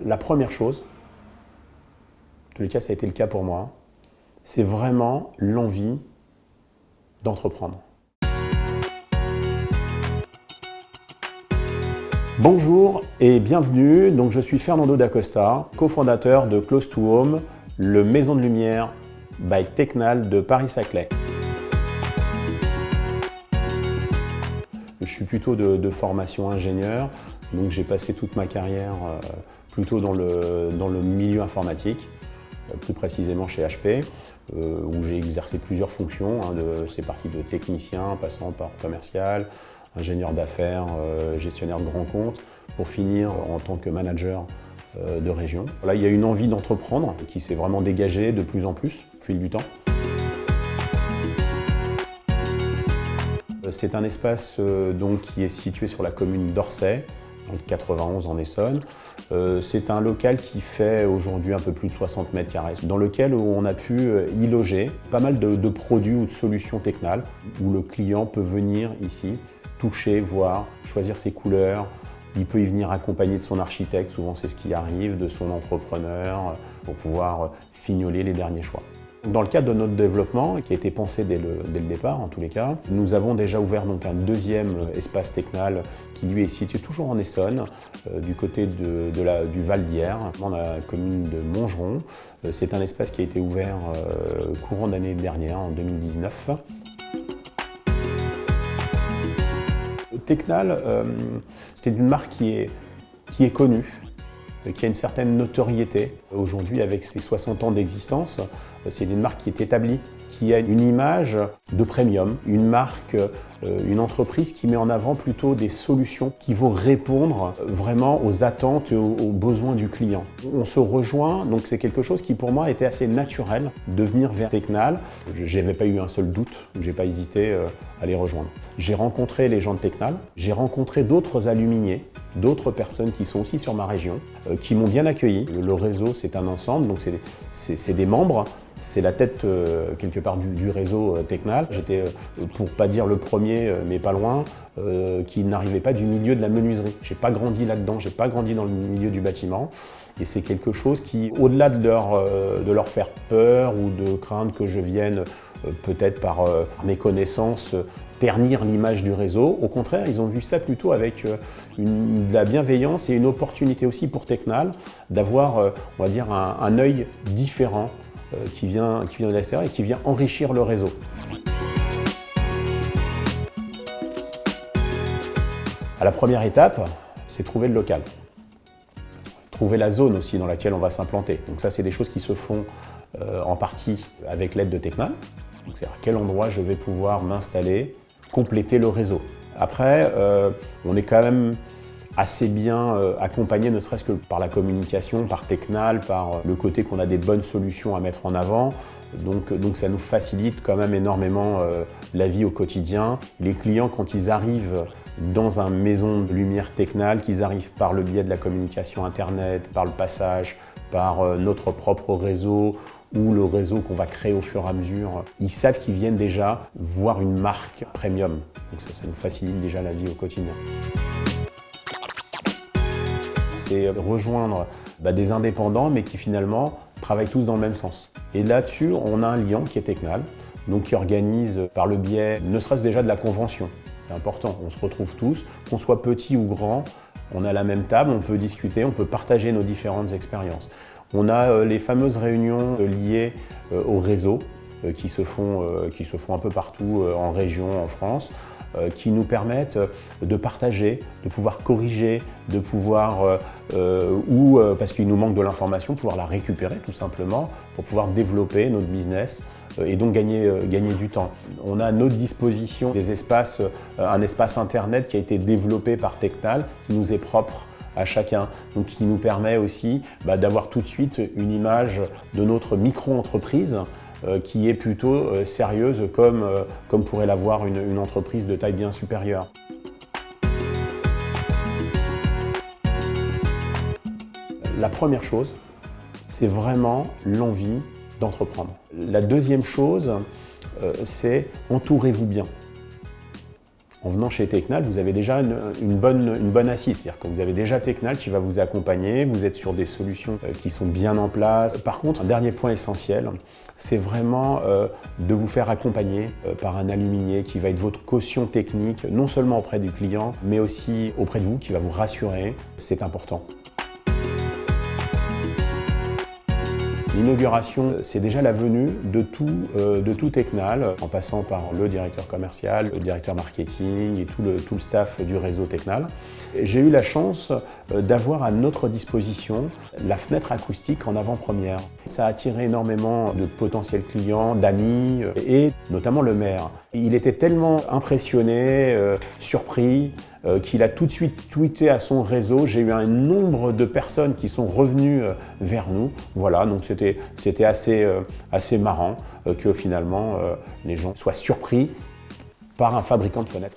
La première chose, en tous les cas ça a été le cas pour moi, c'est vraiment l'envie d'entreprendre. Bonjour et bienvenue, donc je suis Fernando D'Acosta, cofondateur de Close to Home, le maison de lumière by Tecnal de Paris-Saclay. Je suis plutôt de formation ingénieur, donc j'ai passé toute ma carrière plutôt dans le milieu informatique, plus précisément chez HP, où j'ai exercé plusieurs fonctions. C'est parti de technicien, passant par commercial, ingénieur d'affaires, gestionnaire de grands comptes, pour finir en tant que manager de région. Là, il y a une envie d'entreprendre qui s'est vraiment dégagée de plus en plus au fil du temps. C'est un espace donc, qui est situé sur la commune d'Orsay, dans le 91 en Essonne. C'est un local qui fait aujourd'hui un peu plus de 60 mètres carrés, dans lequel on a pu y loger pas mal de produits ou de solutions Tecnal, où le client peut venir ici, toucher, voir, choisir ses couleurs. Il peut y venir accompagné de son architecte, souvent c'est ce qui arrive, de son entrepreneur, pour pouvoir fignoler les derniers choix. Dans le cadre de notre développement, qui a été pensé dès le départ en tous les cas, nous avons déjà ouvert donc un deuxième espace Tecnal qui lui est situé toujours en Essonne, du côté du Val d'Hyères, dans la commune de Montgeron. C'est un espace qui a été ouvert courant d'année dernière, en 2019. Tecnal, c'est une marque qui est connue, qui a une certaine notoriété. Aujourd'hui, avec ses 60 ans d'existence, c'est une marque qui est établie, qui a une image de premium, une marque, une entreprise qui met en avant plutôt des solutions qui vont répondre vraiment aux attentes et aux besoins du client. On se rejoint, donc c'est quelque chose qui pour moi était assez naturel de venir vers Tecnal. Je n'avais pas eu un seul doute, je n'ai pas hésité à les rejoindre. J'ai rencontré les gens de Tecnal, j'ai rencontré d'autres aluminiers, d'autres personnes qui sont aussi sur ma région, qui m'ont bien accueilli. Le réseau, c'est un ensemble, donc c'est des membres, c'est la tête quelque part du réseau Tecnal. J'étais, pour pas dire le premier, mais pas loin, qui n'arrivait pas du milieu de la menuiserie. J'ai pas grandi là-dedans, j'ai pas grandi dans le milieu du bâtiment. Et c'est quelque chose qui, au-delà de leur faire peur ou de craindre que je vienne, peut-être par mes connaissances, ternir l'image du réseau. Au contraire, ils ont vu ça plutôt avec de la bienveillance et une opportunité aussi pour Tecnal d'avoir, on va dire, un œil différent qui vient de l'extérieur et qui vient enrichir le réseau. La première étape, c'est trouver le local. Trouver la zone aussi dans laquelle on va s'implanter. Donc ça, c'est des choses qui se font en partie avec l'aide de Tecnal. C'est à quel endroit je vais pouvoir m'installer, compléter le réseau. Après, on est quand même assez bien accompagné, ne serait-ce que par la communication, par Tecnal, par le côté qu'on a des bonnes solutions à mettre en avant. Donc ça nous facilite quand même énormément la vie au quotidien. Les clients, quand ils arrivent dans une maison de lumière Tecnal, qu'ils arrivent par le biais de la communication Internet, par le passage, par notre propre réseau, ou le réseau qu'on va créer au fur et à mesure, ils savent qu'ils viennent déjà voir une marque premium. Donc ça nous facilite déjà la vie au quotidien. C'est rejoindre des indépendants, mais qui finalement travaillent tous dans le même sens. Et là-dessus, on a un lien qui est Tecnal, donc qui organise par le biais, ne serait-ce déjà de la convention. C'est important, on se retrouve tous, qu'on soit petit ou grand, on a la même table, on peut discuter, on peut partager nos différentes expériences. On a les fameuses réunions liées au réseau qui se font un peu partout en région, en France, qui nous permettent de partager, de pouvoir corriger, de pouvoir, parce qu'il nous manque de l'information, pouvoir la récupérer tout simplement pour pouvoir développer notre business et donc gagner du temps. On a à notre disposition un espace internet qui a été développé par Tecnal, qui nous est propre à chacun, donc qui nous permet aussi d'avoir tout de suite une image de notre micro-entreprise qui est plutôt sérieuse comme pourrait l'avoir une entreprise de taille bien supérieure. La première chose, c'est vraiment l'envie d'entreprendre. La deuxième chose, c'est entourez-vous bien. En venant chez Tecnal, vous avez déjà une bonne assise, c'est-à-dire que vous avez déjà Tecnal qui va vous accompagner, vous êtes sur des solutions qui sont bien en place. Par contre, un dernier point essentiel, c'est vraiment de vous faire accompagner par un aluminier qui va être votre caution technique, non seulement auprès du client, mais aussi auprès de vous, qui va vous rassurer. C'est important. L'inauguration, c'est déjà la venue de tout Tecnal, en passant par le directeur commercial, le directeur marketing et tout le staff du réseau Tecnal. J'ai eu la chance d'avoir à notre disposition la fenêtre acoustique en avant-première. Ça a attiré énormément de potentiels clients, d'amis et notamment le maire. Il était tellement impressionné, surpris, qu'il a tout de suite tweeté à son réseau. J'ai eu un nombre de personnes qui sont revenues vers nous. Voilà, donc c'était assez marrant que finalement les gens soient surpris par un fabricant de fenêtres.